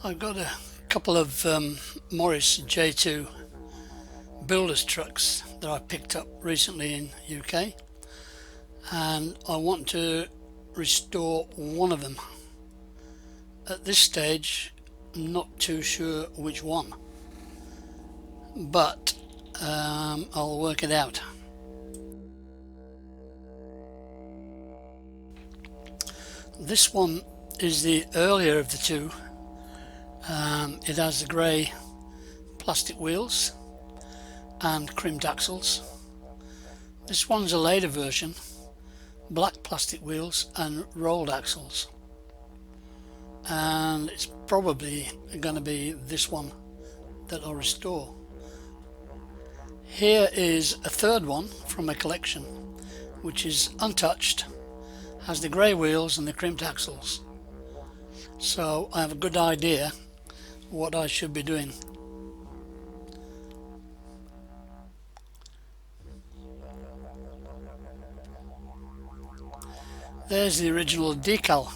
I've got a couple of Morris J2 builders trucks that I picked up recently in UK, and I want to restore one of them. At this stage, I'm not too sure which one, but I'll work it out. This one is the earlier of the two. It has the grey plastic wheels and crimped axles. This one's a later version, black plastic wheels and rolled axles, and it's probably going to be this one that I'll restore. Here is a third one from a collection which is untouched, has the grey wheels and the crimped axles, so I have a good idea what I should be doing. There's the original decal,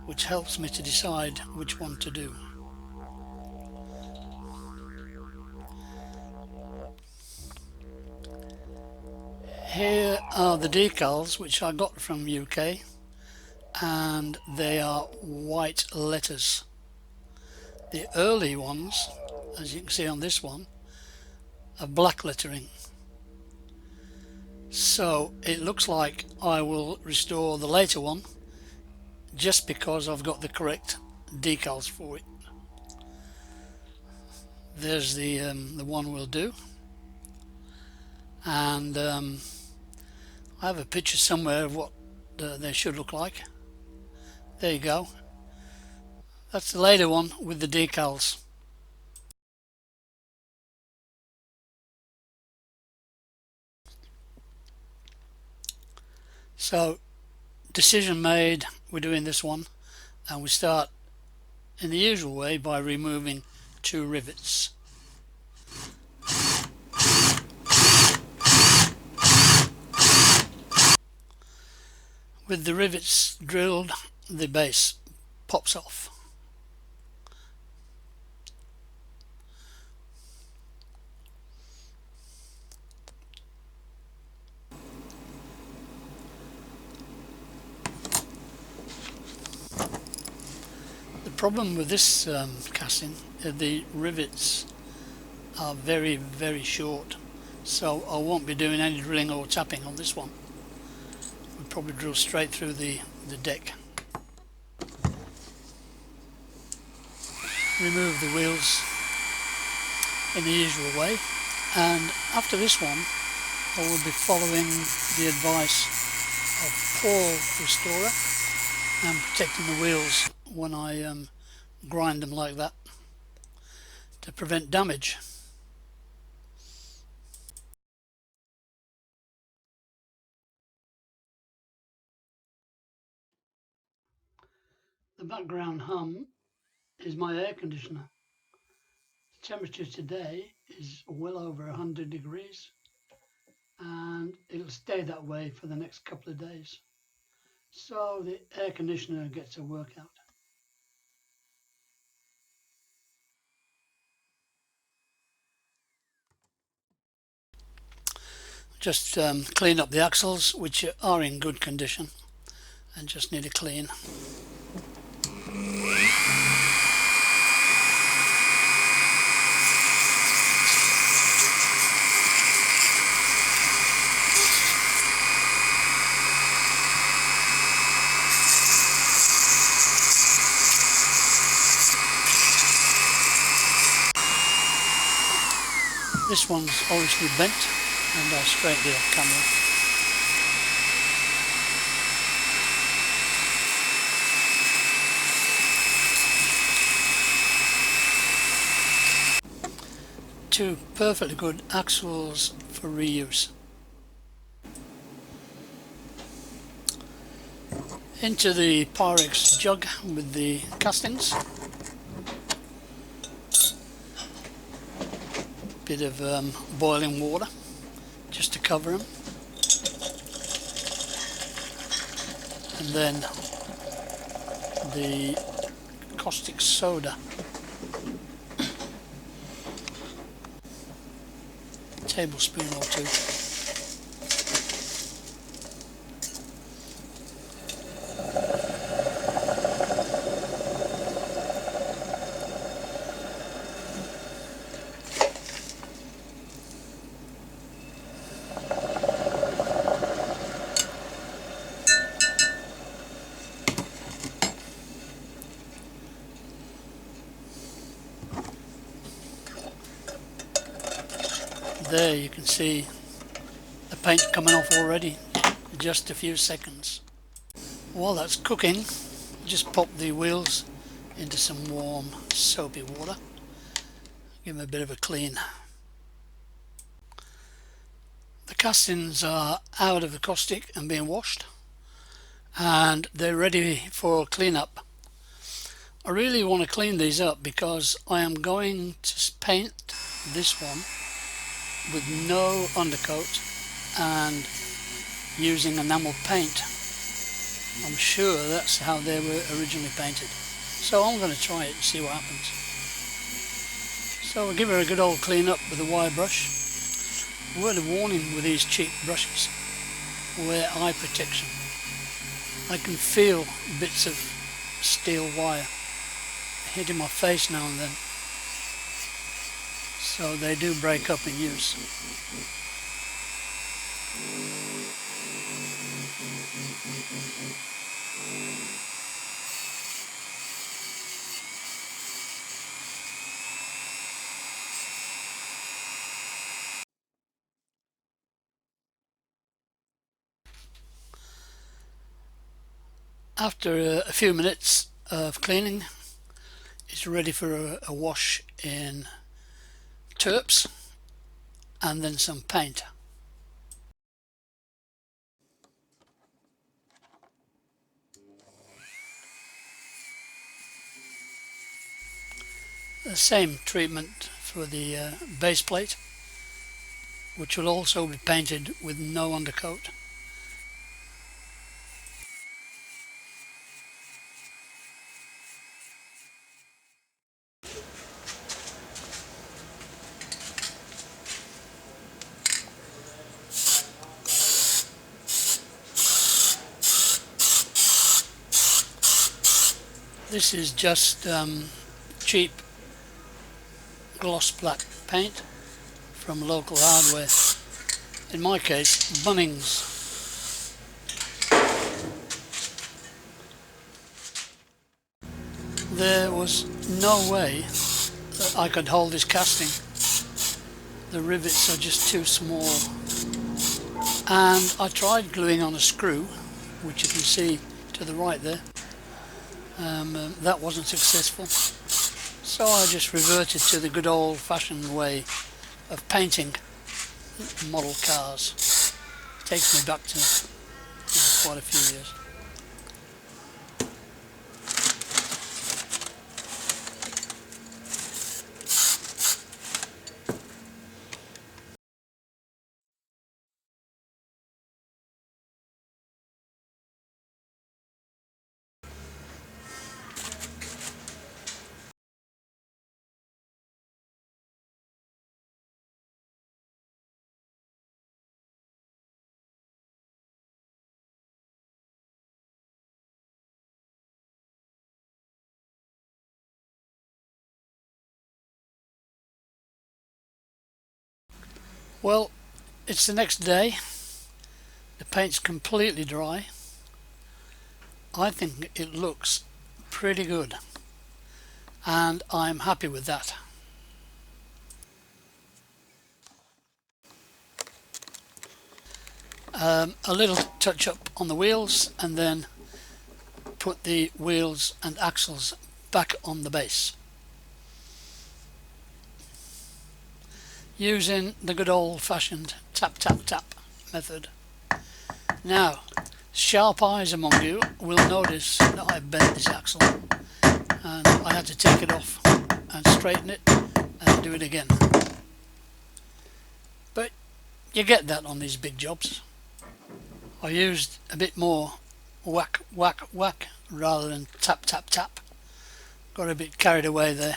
which helps me to decide which one to do. Here are the decals which I got from UK, and they are white letters. The early ones, as you can see on this one, are black lettering. So it looks like I will restore the later one just because I've got the correct decals for it. There's the one we'll do, and I have a picture somewhere of what they should look like. There you go. That's the later one with the decals. So, decision made, we're doing this one, and we start in the usual way by removing 2 rivets. With the rivets drilled, the base pops off. The problem with this casting is the rivets are very short, so I won't be doing any drilling or tapping on this one. We'll probably drill straight through the deck. Remove the wheels in the usual way, and after this one I will be following the advice of Paul Restorer and protecting the wheels when I grind them like that to prevent damage. The background hum is my air conditioner. The temperature today is well over 100 degrees, and it'll stay that way for the next couple of days. So the air conditioner gets a workout. Just clean up the axles, which are in good condition and just need a clean. This one's obviously bent, and I'll straighten it off camera. Two perfectly good axles for reuse. Into the Pyrex jug with the castings. Bit of boiling water just to cover them. and then the caustic soda, a tablespoon or two. There you can see the paint coming off already in just a few seconds. While that's cooking, just pop the wheels into some warm soapy water, give them a bit of a clean. The castings are out of the caustic and being washed, and they're ready for cleanup. I really want to clean these up because I am going to paint this one with no undercoat and using enamel paint. I'm sure that's how they were originally painted, so I'm going to try it and see what happens. So we'll give her a good old clean up with a wire brush. Word of warning with these cheap brushes: wear eye protection. I can feel bits of steel wire hitting my face now and then, so they do break up in use. After a few minutes of cleaning, it's ready for a wash in turps and then some paint. The same treatment for the base plate, which will also be painted with no undercoat. This is just cheap gloss black paint from local hardware, in my case Bunnings. There was no way that I could hold this casting. The rivets are just too small, and I tried gluing on a screw, which you can see to the right there. That wasn't successful, so I just reverted to the good old-fashioned way of painting model cars. Takes me back to quite a few years. Well, it's the next day. The paint's completely dry. I think it looks pretty good, and I'm happy with that. A little touch up on the wheels, and then put the wheels and axles back on the base using the good old-fashioned tap tap tap method. Now, sharp eyes among you will notice that I bent this axle, and I had to take it off and straighten it and do it again. But you get that on these big jobs. I used a bit more whack whack whack rather than tap tap tap. Got a bit carried away there.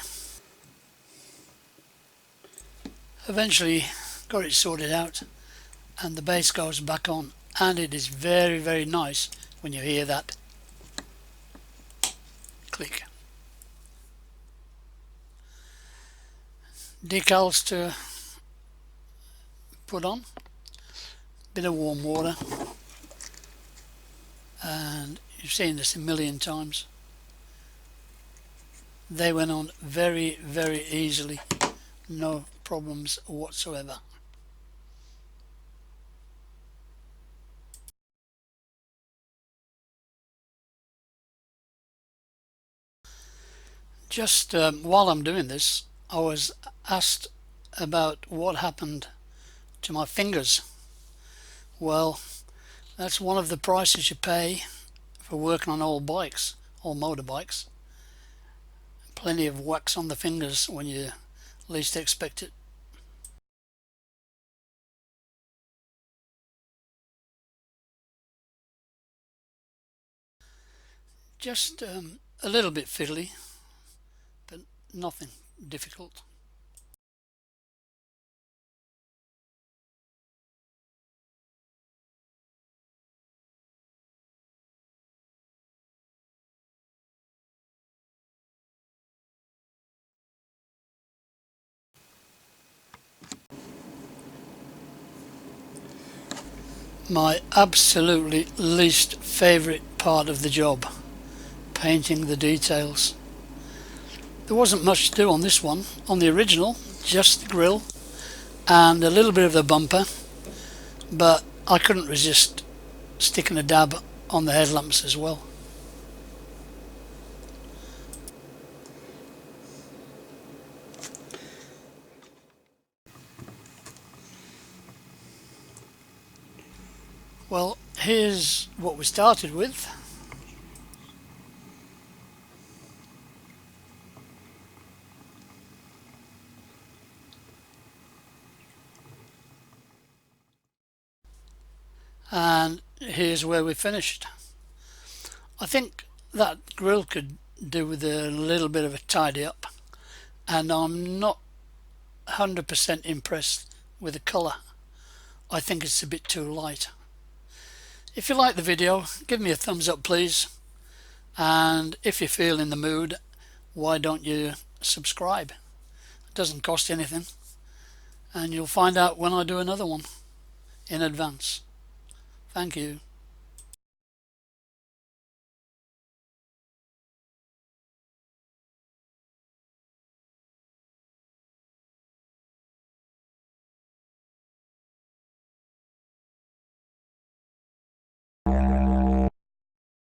Eventually got it sorted out and the bass goes back on, and it is very, very nice when you hear that click. Decals to put on, bit of warm water, and you've seen this a million times. They went on very, very easily, no problems whatsoever. Just while I'm doing this, I was asked about what happened to my fingers. Well, that's one of the prices you pay for working on old bikes, old motorbikes. Plenty of wax on the fingers when you least expect it. Just a little bit fiddly, but nothing difficult. My absolutely least favourite part of the job, painting the details. There wasn't much to do on this one. On the original, just the grille and a little bit of the bumper, but I couldn't resist sticking a dab on the headlamps as well. Well, here's what we started with. And here's where we finished. I think that grille could do with a little bit of a tidy up, and I'm not 100% impressed with the colour. I think it's a bit too light. If you like the video, give me a thumbs up please, and if you feel in the mood, why don't you subscribe? It doesn't cost anything, and you'll find out when I do another one in advance. Thank you.